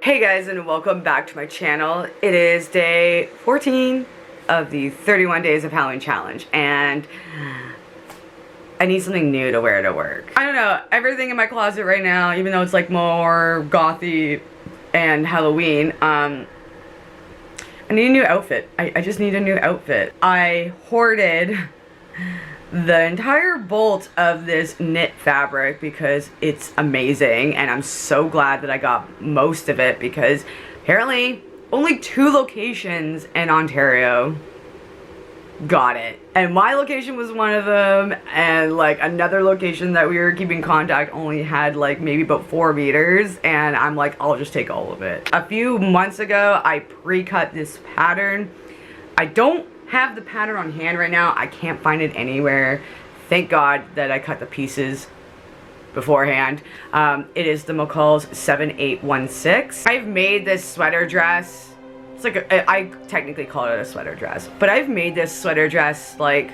Hey guys, and welcome back to my channel. It is day 14 of the 31 Days of Halloween Challenge, and I need something new to wear to work. I don't know, everything in my closet right now, even though it's like more gothy and Halloween, I need a new outfit. I just need a new outfit. I hoarded the entire bolt of this knit fabric because it's amazing, and I'm so glad that I got most of it because apparently only 2 locations in Ontario got it, and my location was one of them, and like another location that we were keeping contact only had like maybe about 4 meters, and I'm like, I'll just take all of it. A few months ago I pre-cut this pattern. I don't have the pattern on hand right now. I can't find it anywhere. Thank God that I cut the pieces beforehand. It is the McCall's 7816. I've made this sweater dress. It's like I technically call it a sweater dress, but I've made this sweater dress like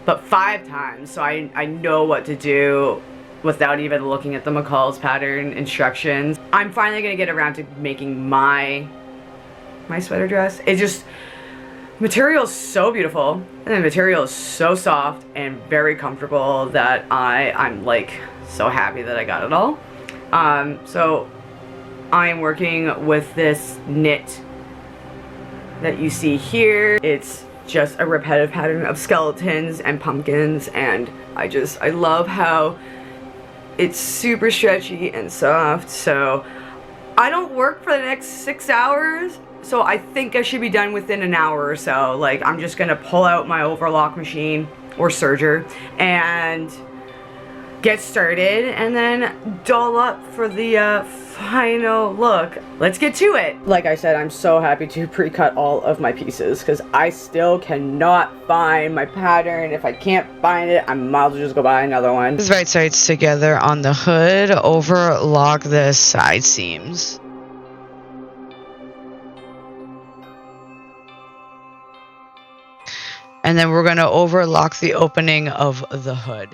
but 5 times, so I know what to do without even looking at the McCall's pattern instructions. I'm finally gonna get around to making my sweater dress. It just, material is so beautiful, and the material is so soft and very comfortable that I'm like so happy that I got it all. So I am working with this knit that you see here. It's just a repetitive pattern of skeletons and pumpkins, and I love how it's super stretchy and soft. So I don't work for the next 6 hours, so I think I should be done within an hour or so. Like, I'm just gonna pull out my overlock machine or serger and get started, and then doll up for the final look. Let's get to it. Like I said, I'm so happy to pre-cut all of my pieces because I still cannot find my pattern. If I can't find it, I might as well just go buy another one. With right sides together on the hood, overlock the side seams. And then we're going to overlock the opening of the hood.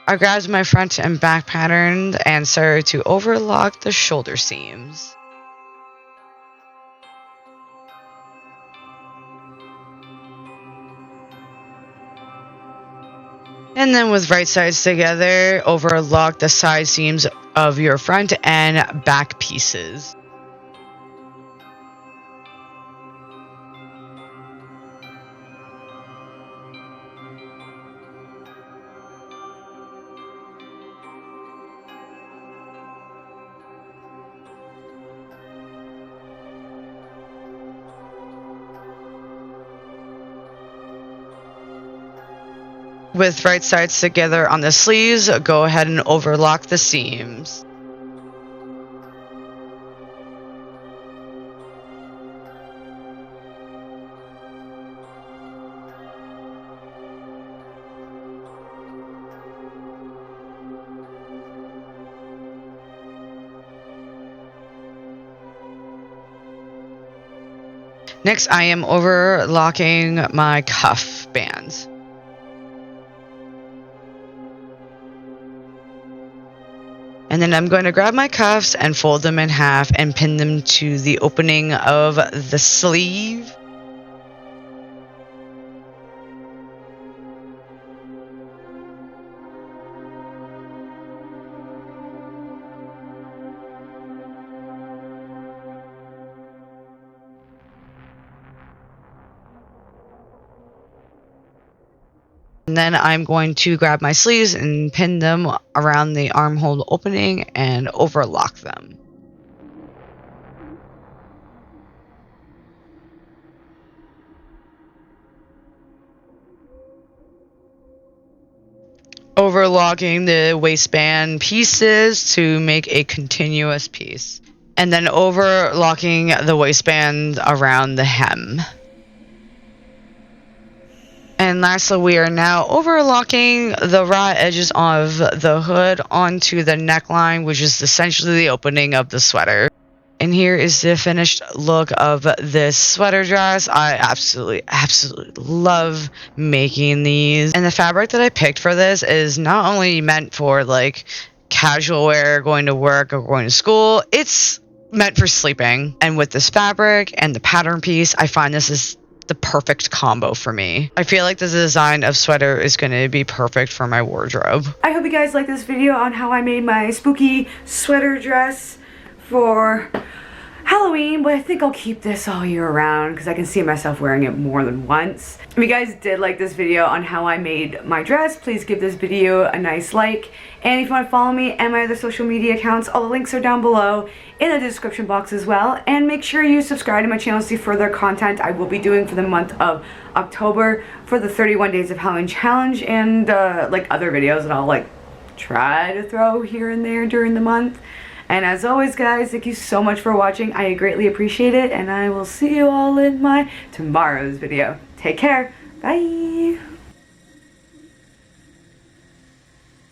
I grabbed my front and back pattern and started to overlock the shoulder seams. And then with right sides together, overlock the side seams of your front and back pieces. With right sides together on the sleeves, go ahead and overlock the seams. Next, I am overlocking my cuff bands. And then I'm going to grab my cuffs and fold them in half and pin them to the opening of the sleeve. And then I'm going to grab my sleeves and pin them around the armhole opening and overlock them. Overlocking the waistband pieces to make a continuous piece. And then overlocking the waistband around the hem. And lastly, we are now overlocking the raw edges of the hood onto the neckline, which is essentially the opening of the sweater. And here is the finished look of this sweater dress. I absolutely love making these. And the fabric that I picked for this is not only meant for like casual wear, going to work or going to school, it's meant for sleeping. And with this fabric and the pattern piece, I find this is the perfect combo for me. I feel like the design of sweater is going to be perfect for my wardrobe. I hope you guys like this video on how I made my spooky sweater dress for Halloween, but I think I'll keep this all year round because I can see myself wearing it more than once. If you guys did like this video on how I made my dress, please give this video a nice like. And if you want to follow me and my other social media accounts, all the links are down below in the description box as well. And make sure you subscribe to my channel to see further content I will be doing for the month of October for the 31 Days of Halloween Challenge and like other videos that I'll like try to throw here and there during the month. And as always, guys, thank you so much for watching. I greatly appreciate it, and I will see you all in my tomorrow's video. Take care. Bye.